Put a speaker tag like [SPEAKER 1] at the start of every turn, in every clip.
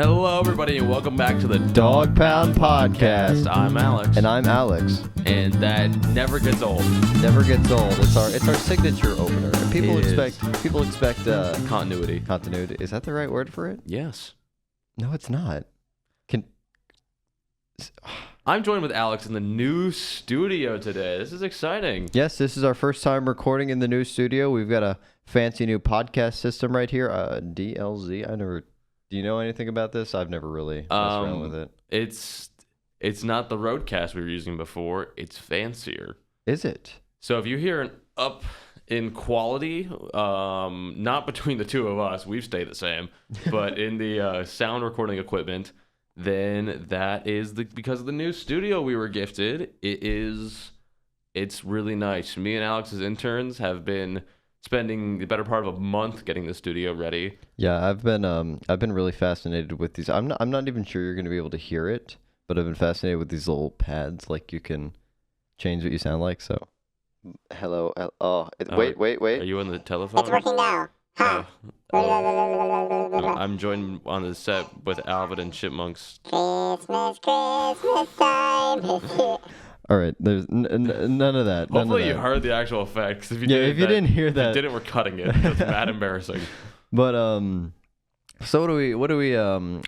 [SPEAKER 1] Hello, everybody, and welcome back to the
[SPEAKER 2] Dog Pound Podcast.
[SPEAKER 1] I'm Alex,
[SPEAKER 2] And I'm Alex.
[SPEAKER 1] and that never gets old.
[SPEAKER 2] Never gets old. It's our signature opener. And people
[SPEAKER 1] It
[SPEAKER 2] expect
[SPEAKER 1] Continuity.
[SPEAKER 2] continuity. Is that the right word for it?
[SPEAKER 1] Yes.
[SPEAKER 2] No, it's not.
[SPEAKER 1] I'm joined with Alex in the new studio today. This is exciting.
[SPEAKER 2] Yes, this is our first time recording in the new studio. We've got a fancy new podcast system right here. DLZ. Do you know anything about this? I've never really messed around with it.
[SPEAKER 1] It's not the Roadcast we were using before. It's fancier.
[SPEAKER 2] Is it?
[SPEAKER 1] So if you hear an up in quality, not between the two of us, we've stayed the same, but in the sound recording equipment, then that is because of the new studio we were gifted. It's really nice. Me and Alex's interns have been spending the better part of a month getting the studio ready.
[SPEAKER 2] Yeah, I've been really fascinated with these. I'm not even sure you're going to be able to hear it, but I've been fascinated with these little pads. Like you can change what you sound like. So, hello. Wait.
[SPEAKER 1] Are you on the telephone?
[SPEAKER 3] It's working now. Huh.
[SPEAKER 1] I'm joined on the set with Alvin and Chipmunks.
[SPEAKER 3] Christmas time is here.
[SPEAKER 2] All right, there's none of that.
[SPEAKER 1] Hopefully you heard the actual effects. If you
[SPEAKER 2] didn't hear that,
[SPEAKER 1] we're cutting it. It's mad embarrassing.
[SPEAKER 2] But so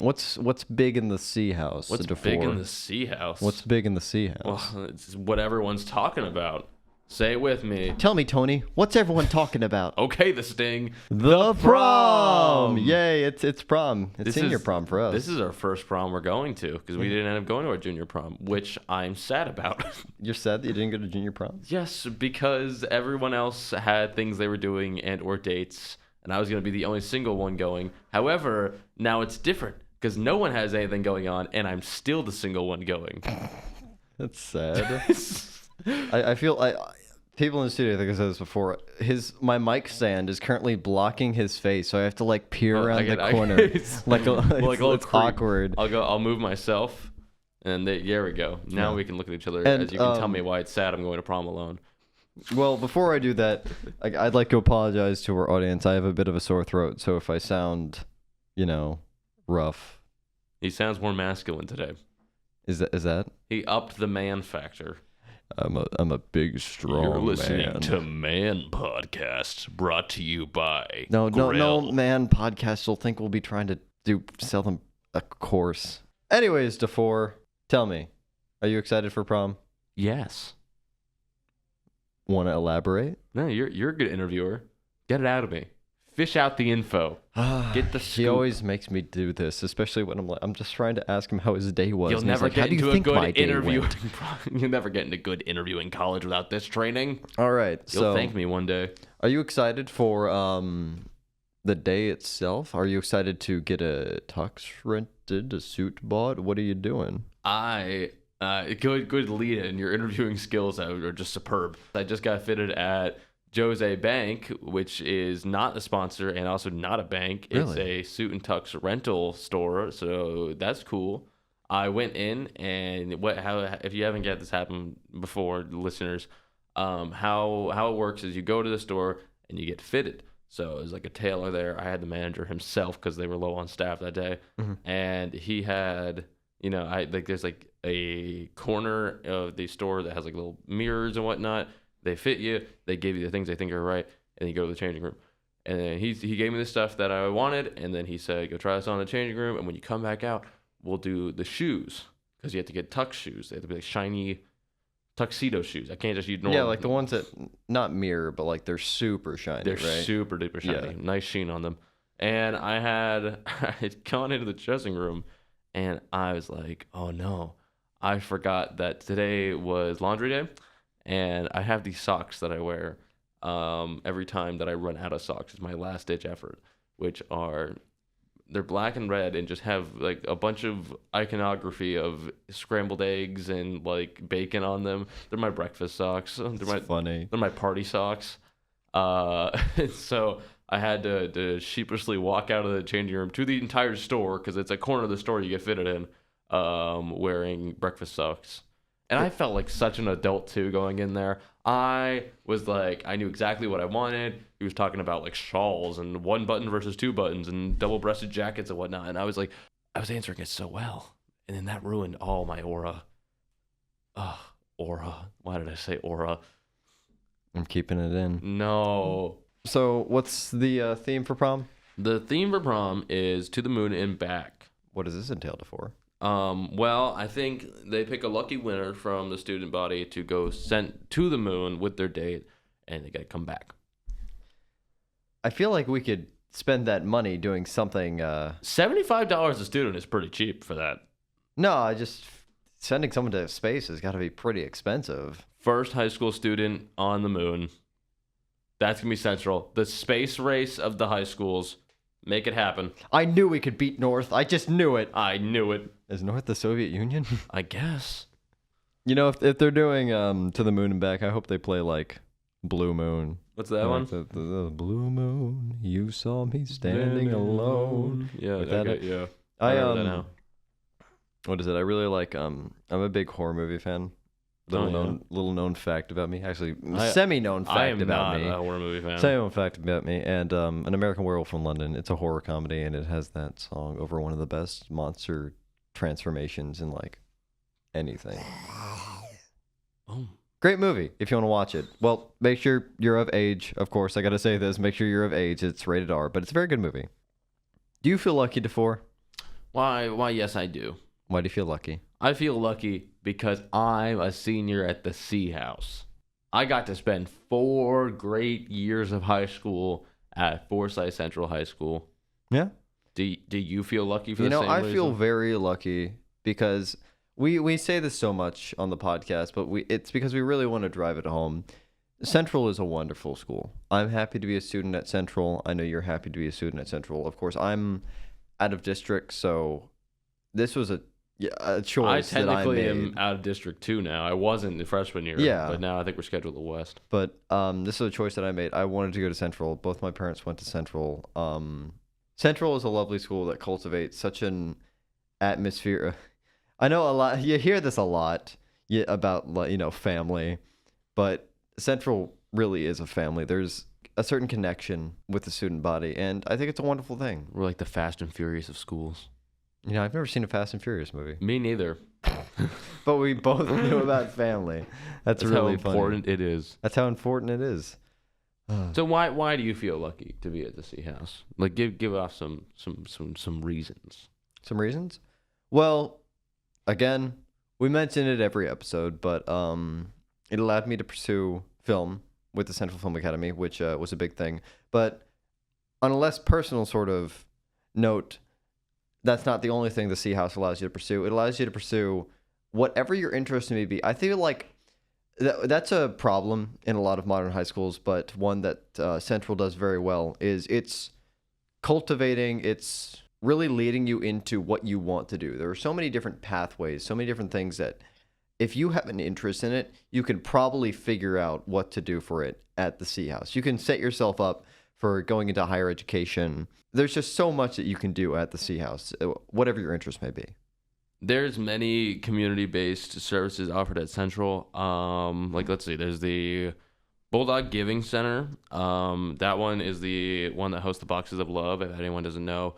[SPEAKER 2] what's big in the sea house?
[SPEAKER 1] What's big in the sea house?
[SPEAKER 2] What's big in the sea house?
[SPEAKER 1] Well, it's what everyone's talking about. Say it with me.
[SPEAKER 2] Tell me, Tony. What's everyone talking about?
[SPEAKER 1] Okay, the Sting.
[SPEAKER 2] The prom! Yay! It's prom. It's senior prom for us.
[SPEAKER 1] This is our first prom we're going to because we didn't end up going to our junior prom, which I'm sad about.
[SPEAKER 2] You're sad that you didn't go to junior prom?
[SPEAKER 1] Yes, because everyone else had things they were doing and or dates, and I was going to be the only single one going. However, now it's different because no one has anything going on, and I'm still the single one going.
[SPEAKER 2] That's sad. I feel people in the studio, I think I said this before. My mic stand is currently blocking his face, so I have to like peer around the corner, it's awkward.
[SPEAKER 1] I'll move myself, and there we go. Now we can look at each other,
[SPEAKER 2] and,
[SPEAKER 1] as you can tell me why it's sad I'm going to prom alone.
[SPEAKER 2] Well, before I do that, I'd like to apologize to our audience. I have a bit of a sore throat, so if I sound, rough,
[SPEAKER 1] He sounds more masculine today.
[SPEAKER 2] Is that?
[SPEAKER 1] He upped the man factor.
[SPEAKER 2] I'm a big, strong man.
[SPEAKER 1] You're listening to Man Podcast, brought to you by
[SPEAKER 2] No,
[SPEAKER 1] Grill.
[SPEAKER 2] man podcasts will think we'll be trying to sell them a course. Anyways, DeFore, tell me, are you excited for prom?
[SPEAKER 1] Yes.
[SPEAKER 2] Want to elaborate?
[SPEAKER 1] No, you're a good interviewer. Get it out of me. Fish out the info. Get the scoop.
[SPEAKER 2] He always makes me do this, especially when I'm just trying to ask him how his day was.
[SPEAKER 1] You'll never get into a good interview.
[SPEAKER 2] Went?
[SPEAKER 1] You'll never get into good interview in college without this training.
[SPEAKER 2] All right,
[SPEAKER 1] You'll thank me one day.
[SPEAKER 2] Are you excited for the day itself? Are you excited to get a tux rented, a suit bought? What are you doing?
[SPEAKER 1] Good lead in. Your interviewing skills are just superb. I just got fitted at Jose Bank, which is not a sponsor and also not a bank. It's a suit and tux rental store, so that's cool. I went in, and if you haven't had this happen before, listeners, how it works is you go to the store and you get fitted. So there's like a tailor there. I had the manager himself because they were low on staff that day, and he had, there's like a corner of the store that has like little mirrors and whatnot. They fit you. They give you the things they think are right, and you go to the changing room. And then he gave me the stuff that I wanted, and then he said, "Go try this on in the changing room, and when you come back out, we'll do the shoes because you have to get tux shoes. They have to be like shiny tuxedo shoes. I can't just use normal.
[SPEAKER 2] Yeah, like the ones that not mirror, but like they're super shiny.
[SPEAKER 1] They're
[SPEAKER 2] right?
[SPEAKER 1] super duper shiny,
[SPEAKER 2] Yeah.
[SPEAKER 1] Nice sheen on them. And I had gone into the dressing room, and I was like, "Oh no, I forgot that today was laundry day." And I have these socks that I wear every time that I run out of socks. It's my last ditch effort, they're black and red and just have like a bunch of iconography of scrambled eggs and like bacon on them. They're my breakfast socks.
[SPEAKER 2] Funny.
[SPEAKER 1] They're my party socks. So I had to sheepishly walk out of the changing room to the entire store because it's a corner of the store you get fitted in, wearing breakfast socks. And I felt like such an adult, too, going in there. I was like, I knew exactly what I wanted. He was talking about, like, shawls and one button versus two buttons and double-breasted jackets and whatnot. And I was like, I was answering it so well, and then that ruined all my aura. Aura. Why did I say aura?
[SPEAKER 2] I'm keeping it in.
[SPEAKER 1] No.
[SPEAKER 2] So what's the theme for prom?
[SPEAKER 1] The theme for prom is to the moon and back.
[SPEAKER 2] What does this entail for?
[SPEAKER 1] Well, I think they pick a lucky winner from the student body to go sent to the moon with their date, and they got to come back.
[SPEAKER 2] I feel like we could spend that money doing something.
[SPEAKER 1] $75 a student is pretty cheap for that.
[SPEAKER 2] No, just sending someone to space has got to be pretty expensive.
[SPEAKER 1] First high school student on the moon. That's going to be central. The space race of the high schools. Make it happen.
[SPEAKER 2] I knew we could beat North. I just knew it.
[SPEAKER 1] I knew it.
[SPEAKER 2] Is North the Soviet Union?
[SPEAKER 1] I guess.
[SPEAKER 2] You know, if they're doing to the moon and back, I hope they play like Blue Moon.
[SPEAKER 1] What's that one?
[SPEAKER 2] The Blue Moon, you saw me standing alone.
[SPEAKER 1] Yeah,
[SPEAKER 2] okay,
[SPEAKER 1] yeah.
[SPEAKER 2] I
[SPEAKER 1] remember that now.
[SPEAKER 2] What is it? I really like I'm a big horror movie fan. Little known fact about me. Actually, semi-known fact about me.
[SPEAKER 1] I am not a horror movie fan.
[SPEAKER 2] Semi-known fact about me. And An American Werewolf from London. It's a horror comedy, and it has that song over one of the best monster transformations in like anything.
[SPEAKER 1] Oh.
[SPEAKER 2] Great movie if you want to watch it. Well, make sure you're of age. Of course, I got to say this. Make sure you're of age. It's rated R, but it's a very good movie. Do you feel lucky, DeFore?
[SPEAKER 1] Why, yes, I do.
[SPEAKER 2] Why do you feel lucky?
[SPEAKER 1] I feel lucky because I'm a senior at the C House. I got to spend 4 great years of high school at Forsyth Central High School.
[SPEAKER 2] Yeah.
[SPEAKER 1] Do you feel lucky for the same reason?
[SPEAKER 2] I feel very lucky because we say this so much on the podcast, but it's because we really want to drive it home. Central is a wonderful school. I'm happy to be a student at Central. I know you're happy to be a student at Central. Of course, I'm out of district, so this was a choice that I made.
[SPEAKER 1] I technically am out of district too now. I wasn't the freshman year, but now I think we're scheduled to the West.
[SPEAKER 2] But this is a choice that I made. I wanted to go to Central. Both my parents went to Central. Central is a lovely school that cultivates such an atmosphere. I know a lot. You hear this a lot about family, but Central really is a family. There's a certain connection with the student body, and I think it's a wonderful thing.
[SPEAKER 1] We're like the Fast and Furious of schools.
[SPEAKER 2] I've never seen a Fast and Furious movie.
[SPEAKER 1] Me neither.
[SPEAKER 2] But we both knew about family. That's really
[SPEAKER 1] how important it is.
[SPEAKER 2] That's how important it is.
[SPEAKER 1] So why do you feel lucky to be at the C House? Like give off some reasons.
[SPEAKER 2] Some reasons? Well, again, we mention it every episode, but it allowed me to pursue film with the Central Film Academy, which was a big thing. But on a less personal sort of note, that's not the only thing the C House allows you to pursue. It allows you to pursue whatever your interest may be. I feel like that's a problem in a lot of modern high schools, but one that Central does very well is it's cultivating, it's really leading you into what you want to do. There are so many different pathways, so many different things that if you have an interest in it, you can probably figure out what to do for it at the C House. You can set yourself up for going into higher education. There's just so much that you can do at the C House, whatever your interest may be.
[SPEAKER 1] There's many community-based services offered at Central. Let's see, there's the Bulldog Giving Center. That one is the one that hosts the Boxes of Love. If anyone doesn't know,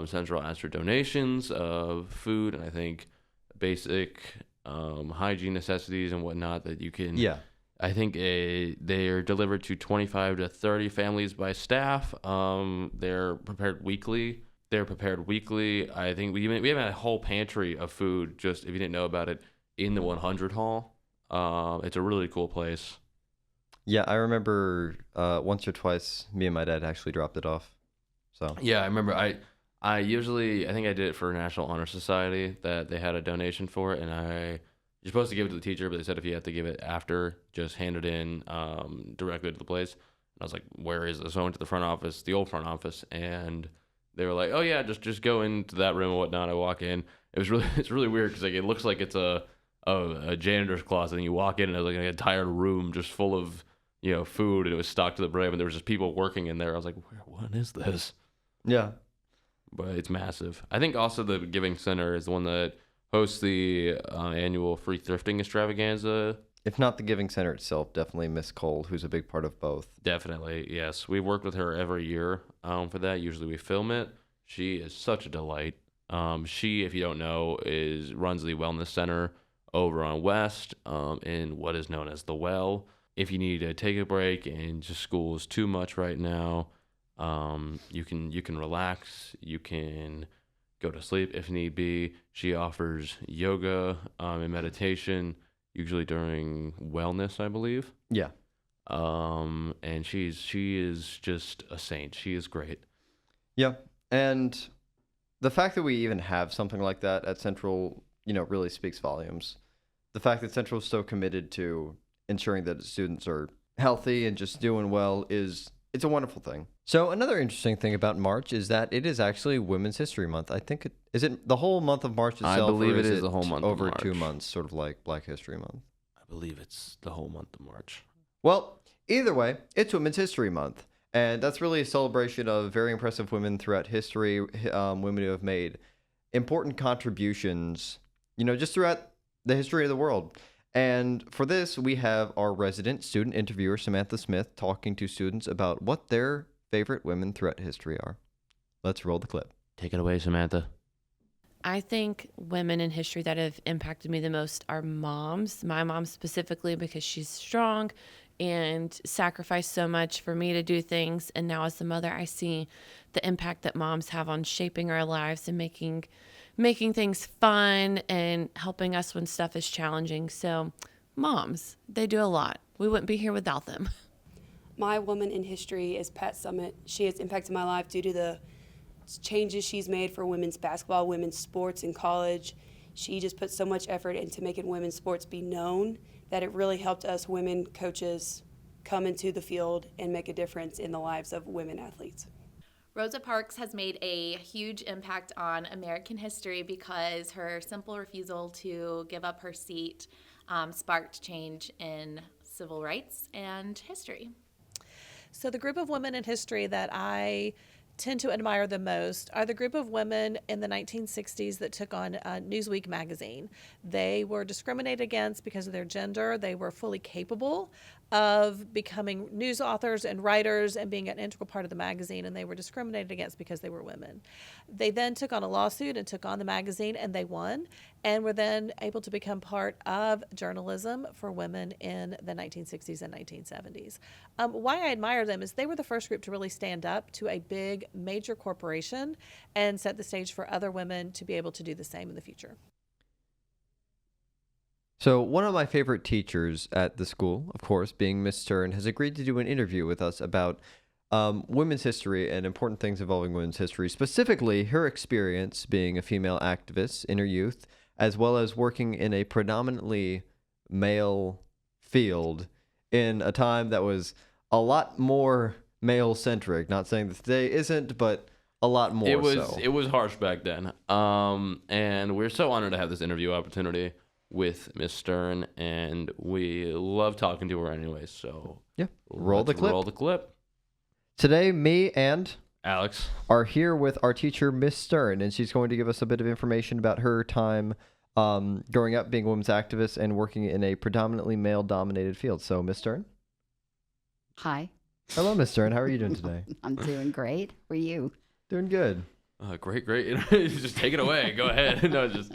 [SPEAKER 1] Central asks for donations of food and I think basic hygiene necessities and whatnot that you can.
[SPEAKER 2] Yeah.
[SPEAKER 1] I think they are delivered to 25 to 30 families by staff. They're prepared weekly. I think we have a whole pantry of food, just if you didn't know about it, in the 100 hall. It's a really cool place.
[SPEAKER 2] Yeah, I remember once or twice me and my dad actually dropped it off. So
[SPEAKER 1] yeah, I remember I think I did it for National Honor Society, that they had a donation for it, and you're supposed to give it to the teacher, but they said if you have to give it after, just hand it in directly to the place. And I was like, where is this? So I went to the front office, the old front office, and they were like, oh yeah, just go into that room and whatnot. I walk in. It's really weird because like it looks like it's a janitor's closet, and you walk in and there's like an entire room just full of food, and it was stocked to the brim, and there was just people working in there. I was like, what is this?
[SPEAKER 2] Yeah,
[SPEAKER 1] but it's massive. I think also the Giving Center is the one that hosts the annual free thrifting extravaganza.
[SPEAKER 2] If not the Giving Center itself, definitely Miss Cole, who's a big part of both.
[SPEAKER 1] Definitely, yes. We work with her every year for that. Usually we film it. She is such a delight. She, if you don't know, runs the wellness center over on West in what is known as the Well. If you need to take a break and just school is too much right now, you can relax. You can go to sleep if need be. She offers yoga and meditation, usually during wellness, I believe.
[SPEAKER 2] Yeah.
[SPEAKER 1] And she is just a saint. She is great.
[SPEAKER 2] Yeah. And the fact that we even have something like that at Central, really speaks volumes. The fact that Central is so committed to ensuring that its students are healthy and just doing well it's a wonderful thing. So another interesting thing about March is that it is actually Women's History Month. I think is it the whole month of March itself?
[SPEAKER 1] I believe
[SPEAKER 2] or
[SPEAKER 1] it is the whole month
[SPEAKER 2] over
[SPEAKER 1] of March.
[SPEAKER 2] 2 months, sort of like Black History Month.
[SPEAKER 1] I believe it's the whole month of March.
[SPEAKER 2] Well, either way, it's Women's History Month. And that's really a celebration of very impressive women throughout history, women who have made important contributions, just throughout the history of the world. And for this, we have our resident student interviewer, Samantha Smith, talking to students about what their favorite women throughout history are. Let's roll the clip.
[SPEAKER 1] Take it away, Samantha.
[SPEAKER 4] I think women in history that have impacted me the most are moms. My mom specifically, because she's strong and sacrificed so much for me to do things. And now as a mother, I see the impact that moms have on shaping our lives and making things fun and helping us when stuff is challenging. So moms, they do a lot. We wouldn't be here without them.
[SPEAKER 5] My woman in history is Pat Summitt. She has impacted my life due to the changes she's made for women's basketball, women's sports in college. She just put so much effort into making women's sports be known that it really helped us women coaches come into the field and make a difference in the lives of women athletes.
[SPEAKER 6] Rosa Parks has made a huge impact on American history because her simple refusal to give up her seat sparked change in civil rights and history.
[SPEAKER 7] So the group of women in history that I tend to admire the most are the group of women in the 1960s that took on Newsweek magazine. They were discriminated against because of their gender. They were fully capable of becoming news authors and writers and being an integral part of the magazine, and they were discriminated against because they were women. They then took on a lawsuit and took on the magazine, and they won, and were then able to become part of journalism for women in the 1960s and 1970s. Why I admire them is they were the first group to really stand up to a big, major corporation and set the stage for other women to be able to do the same in the future.
[SPEAKER 2] So one of my favorite teachers at the school, of course, being Miss Stern, has agreed to do an interview with us about women's history and important things involving women's history, specifically her experience being a female activist in her youth, as well as working in a predominantly male field in a time that was a lot more male-centric. Not saying that today isn't, but a lot more so.
[SPEAKER 1] It was harsh back then. And we're so honored to have this interview opportunity with Miss Stern, and we love talking to her anyway, so
[SPEAKER 2] yeah, roll the
[SPEAKER 1] clip.
[SPEAKER 2] Today, me and
[SPEAKER 1] Alex
[SPEAKER 2] are here with our teacher, Miss Stern, and she's going to give us a bit of information about her time growing up, being a women's activist, and working in a predominantly male-dominated field. So, Miss Stern?
[SPEAKER 8] Hi.
[SPEAKER 2] Hello, Miss Stern. How are you doing today?
[SPEAKER 8] I'm doing great. How are you?
[SPEAKER 2] Doing good.
[SPEAKER 1] Great. Just take it away. Go ahead. No, just...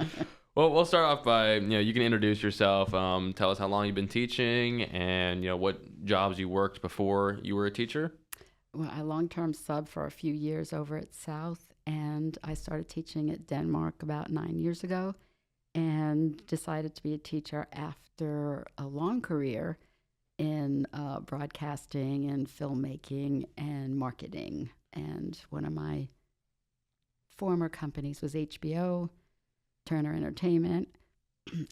[SPEAKER 1] Well, we'll start off by, you can introduce yourself, tell us how long you've been teaching, and, what jobs you worked before you were a teacher.
[SPEAKER 8] Well, I long-term subbed for a few years over at South, and I started teaching at Denmark about 9 years ago, and decided to be a teacher after a long career in broadcasting and filmmaking and marketing. And one of my former companies was HBO, Turner Entertainment,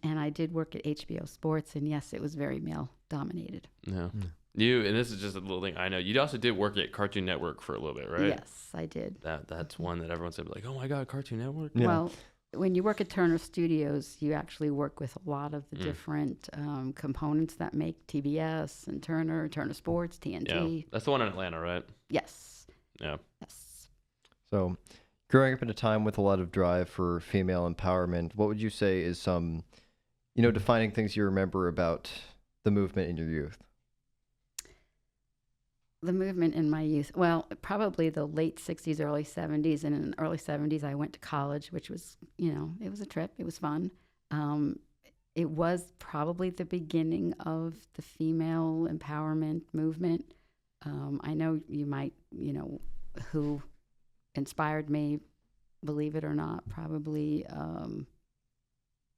[SPEAKER 8] and I did work at HBO Sports, and yes, it was very male dominated.
[SPEAKER 1] Yeah. And this is just a little thing I know. You also did work at Cartoon Network for a little bit, right?
[SPEAKER 8] Yes, I did.
[SPEAKER 1] That's one that everyone said, like, oh my God, Cartoon Network?
[SPEAKER 2] Yeah.
[SPEAKER 8] Well, when you work at Turner Studios, you actually work with a lot of the different components that make TBS and Turner Sports, TNT.
[SPEAKER 1] Yeah. That's the one in Atlanta, right?
[SPEAKER 8] Yes.
[SPEAKER 1] Yeah.
[SPEAKER 8] Yes.
[SPEAKER 2] So, growing up in a time with a lot of drive for female empowerment, what would you say is some, defining things you remember about the movement in your youth?
[SPEAKER 8] The movement in my youth, well, probably the late 60s, early 70s. And in the early 70s, I went to college, which was, it was a trip. It was fun. It was probably the beginning of the female empowerment movement. I know you might, who inspired me, believe it or not, probably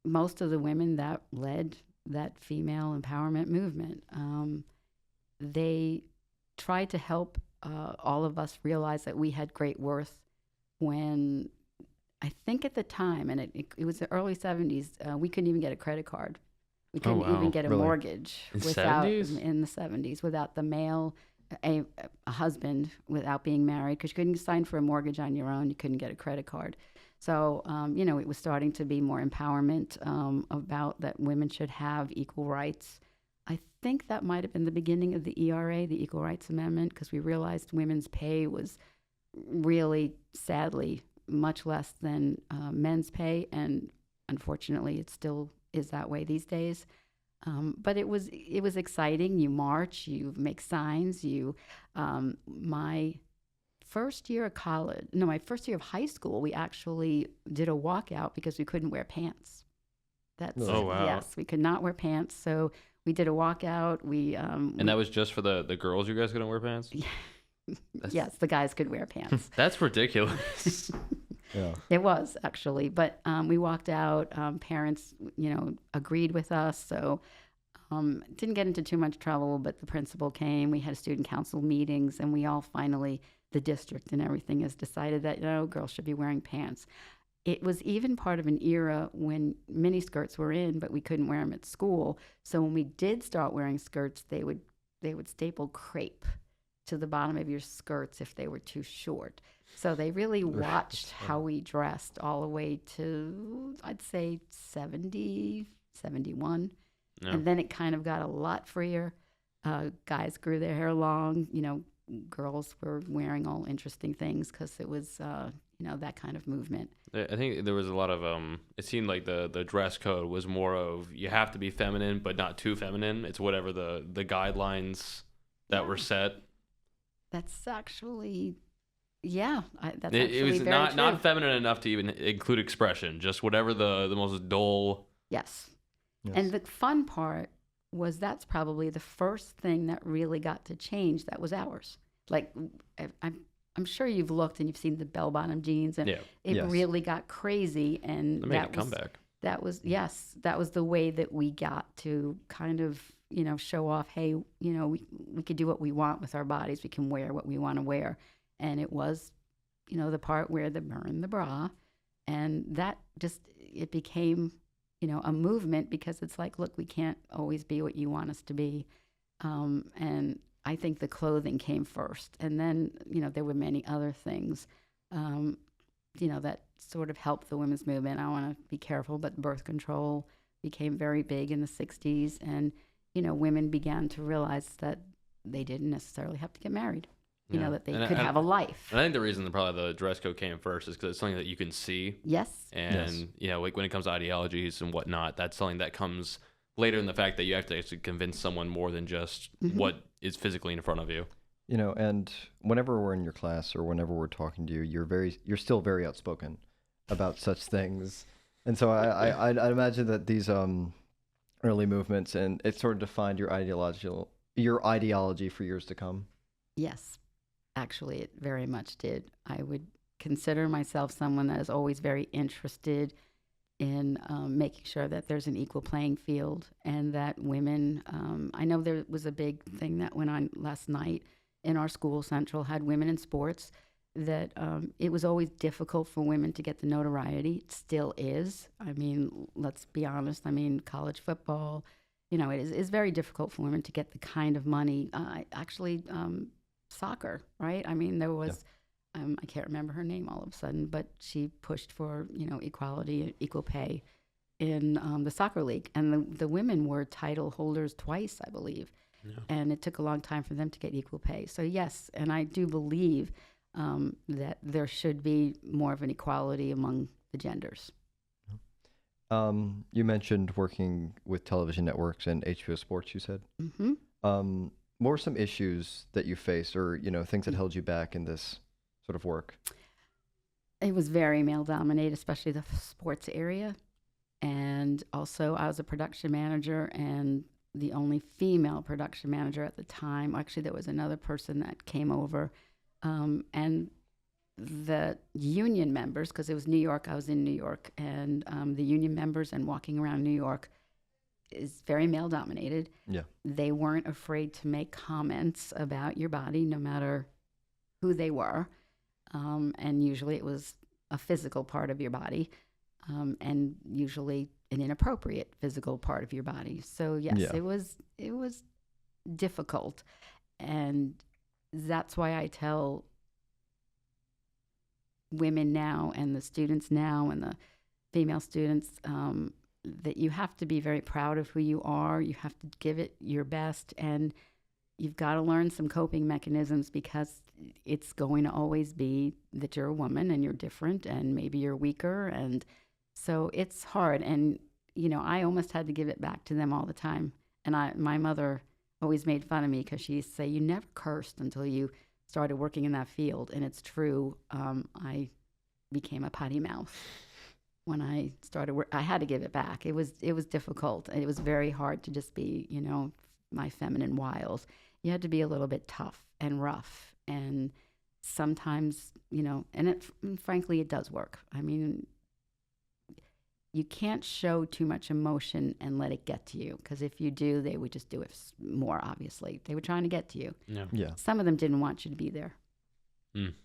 [SPEAKER 8] most of the women that led that female empowerment movement. They tried to help all of us realize that we had great worth when, I think at the time, and it was the early 70s, we couldn't even get a credit card. We couldn't even get a mortgage
[SPEAKER 1] in the
[SPEAKER 8] 70s without the male, a husband, without being married, because you couldn't sign for a mortgage on your own. You couldn't get a credit card. So, it was starting to be more empowerment about that women should have equal rights. I think that might have been the beginning of the ERA, the Equal Rights Amendment, because we realized women's pay was really, sadly, much less than men's pay, and unfortunately, it still is that way these days. But it was exciting. You march, you make signs. My first year of high school, we actually did a walkout because we couldn't wear pants. Yes, we could not wear pants, so we did a walkout. And
[SPEAKER 1] that was just for the girls. You guys couldn't wear pants?
[SPEAKER 8] Yes, the guys could wear pants.
[SPEAKER 1] That's ridiculous.
[SPEAKER 2] Yeah.
[SPEAKER 8] It was, actually. But we walked out. Parents, agreed with us. So didn't get into too much trouble, but the principal came. We had student council meetings, and we all finally, the district and everything, has decided that, girls should be wearing pants. It was even part of an era when miniskirts were in, but we couldn't wear them at school. So when we did start wearing skirts, they would staple crepe to the bottom of your skirts if they were too short. So they really watched how we dressed all the way to, I'd say, 70, 71. Yeah. And then it kind of got a lot freer. Guys grew their hair long. Girls were wearing all interesting things because it was, that kind of movement.
[SPEAKER 1] I think there was a lot of, it seemed like the dress code was more of you have to be feminine, but not too feminine. It's whatever the guidelines that were set.
[SPEAKER 8] That's actually, that's
[SPEAKER 1] it was
[SPEAKER 8] very
[SPEAKER 1] not feminine enough to even include expression, just whatever the most dull.
[SPEAKER 8] Yes. And the fun part was that's probably the first thing that really got to change that was ours. Like, I'm sure you've looked and you've seen the bell-bottom jeans, and it really got crazy. And
[SPEAKER 1] that made a comeback.
[SPEAKER 8] That was the way that we got to kind of, show off, hey, we could do what we want with our bodies. We can wear what we want to wear. And it was, the part where the burn the bra. And that just, it became, a movement, because it's like, look, we can't always be what you want us to be. And I think the clothing came first. And then, there were many other things, that sort of helped the women's movement. I want to be careful, but birth control became very big in the 60s. And, women began to realize that they didn't necessarily have to get married, that they could have a life.
[SPEAKER 1] And I think the reason probably the dress code came first is because it's something that you can see.
[SPEAKER 8] Yes.
[SPEAKER 1] And, like when it comes to ideologies and whatnot, that's something that comes later in the fact that you have to actually convince someone more than just what is physically in front of you.
[SPEAKER 2] And whenever we're in your class or whenever we're talking to you, you're still very outspoken about such things. And so I'd imagine that these early movements, and it sort of defined your ideology for years to come.
[SPEAKER 8] Yes, actually, it very much did. I would consider myself someone that is always very interested in making sure that there's an equal playing field, and that women, I know there was a big thing that went on last night in our school. Central had women in sports, that it was always difficult for women to get the notoriety. It still is. I mean, let's be honest. I mean, college football, it is very difficult for women to get the kind of money. Actually, soccer, right? I mean, there was... I can't remember her name all of a sudden, but she pushed for, equality, equal pay in the soccer league. And the women were title holders twice, I believe. Yeah. And it took a long time for them to get equal pay. So yes, and I do believe that there should be more of an equality among the genders.
[SPEAKER 2] You mentioned working with television networks and HBO Sports, you said.
[SPEAKER 8] Mm-hmm.
[SPEAKER 2] what were some issues that you faced, or things that held you back in this sort of work?
[SPEAKER 8] It was very male dominated, especially the sports area. And also I was a production manager and the only female production manager at the time. Actually, there was another person that came over. And the union members, because it was New York, I was in New York, and the union members and walking around New York is very male dominated.
[SPEAKER 2] Yeah.
[SPEAKER 8] They weren't afraid to make comments about your body, no matter who they were. And usually it was a physical part of your body, and usually an inappropriate physical part of your body. So yes, it was difficult. And that's why I tell women now and the students now and the female students that you have to be very proud of who you are. You have to give it your best, and you've got to learn some coping mechanisms, because it's going to always be that you're a woman and you're different and maybe you're weaker. And so it's hard. And, I almost had to give it back to them all the time. And my mother always made fun of me because she used to say, you never cursed until you started working in that field. And it's true. I became a potty mouth when I started work. I had to give it back. It was difficult. It was very hard to just be, my feminine wiles. You had to be a little bit tough and rough. And sometimes, and frankly, it does work. I mean, you can't show too much emotion and let it get to you, because if you do, they would just do it more, obviously. They were trying to get to you.
[SPEAKER 2] Yeah.
[SPEAKER 8] Some of them didn't want you to be there.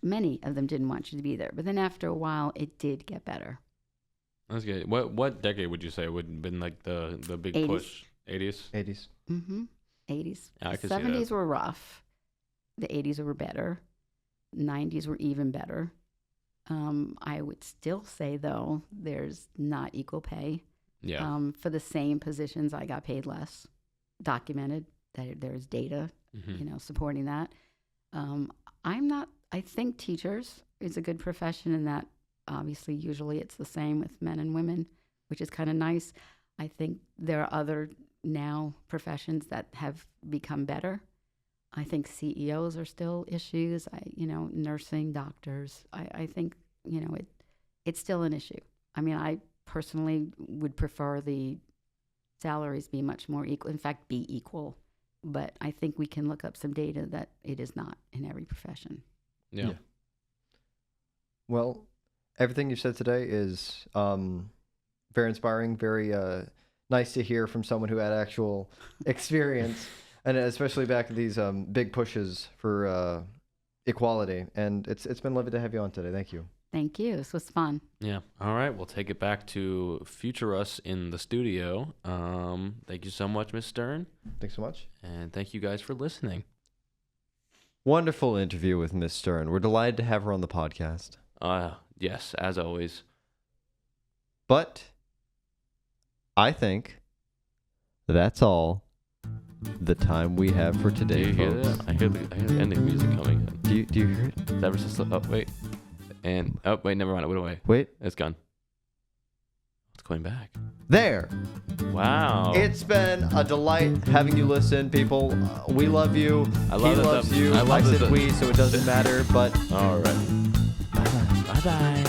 [SPEAKER 8] Many of them didn't want you to be there. But then after a while, it did get better.
[SPEAKER 1] That's good. What decade would you say would have been like the big
[SPEAKER 8] 80s.
[SPEAKER 1] push? 80s?
[SPEAKER 2] 80s.
[SPEAKER 8] Mm-hmm. 80s.
[SPEAKER 1] Yeah, I
[SPEAKER 8] The
[SPEAKER 1] could see
[SPEAKER 8] 70s
[SPEAKER 1] that.
[SPEAKER 8] were rough. The 80s were better. 90s were even better. I would still say, though, there's not equal pay.
[SPEAKER 1] Yeah.
[SPEAKER 8] For the same positions, I got paid less. Documented. There's data, supporting that. I think teachers is a good profession in that, obviously, usually it's the same with men and women, which is kind of nice. I think there are other now professions that have become better. I think CEOs are still issues. Nursing, doctors. I think, it's still an issue. I mean, I personally would prefer the salaries be much more equal. In fact, be equal. But I think we can look up some data that it is not in every profession.
[SPEAKER 1] Yeah.
[SPEAKER 2] Well, everything you said today is very inspiring, very nice to hear from someone who had actual experience, and especially back in these big pushes for equality. And it's been lovely to have you on today. Thank you.
[SPEAKER 8] Thank you. This was fun.
[SPEAKER 1] Yeah. All right. We'll take it back to future us in the studio. Thank you so much, Miss Stern.
[SPEAKER 2] Thanks so much.
[SPEAKER 1] And thank you guys for listening.
[SPEAKER 2] Wonderful interview with Miss Stern. We're delighted to have her on the podcast.
[SPEAKER 1] Yes, as always.
[SPEAKER 2] But I think that's all the time we have for today,
[SPEAKER 1] Do you hear
[SPEAKER 2] folks.
[SPEAKER 1] that? I hear the ending music coming in.
[SPEAKER 2] Do you hear it?
[SPEAKER 1] Ever since wait. And wait, never mind. It went away.
[SPEAKER 2] Wait.
[SPEAKER 1] It's gone. It's going back.
[SPEAKER 2] There.
[SPEAKER 1] Wow.
[SPEAKER 2] It's been a delight having you listen, people. We love you.
[SPEAKER 1] I love
[SPEAKER 2] he
[SPEAKER 1] that
[SPEAKER 2] loves
[SPEAKER 1] the-
[SPEAKER 2] you.
[SPEAKER 1] I love
[SPEAKER 2] I said
[SPEAKER 1] that the-
[SPEAKER 2] we, so it doesn't matter, but
[SPEAKER 1] All right. Bye bye.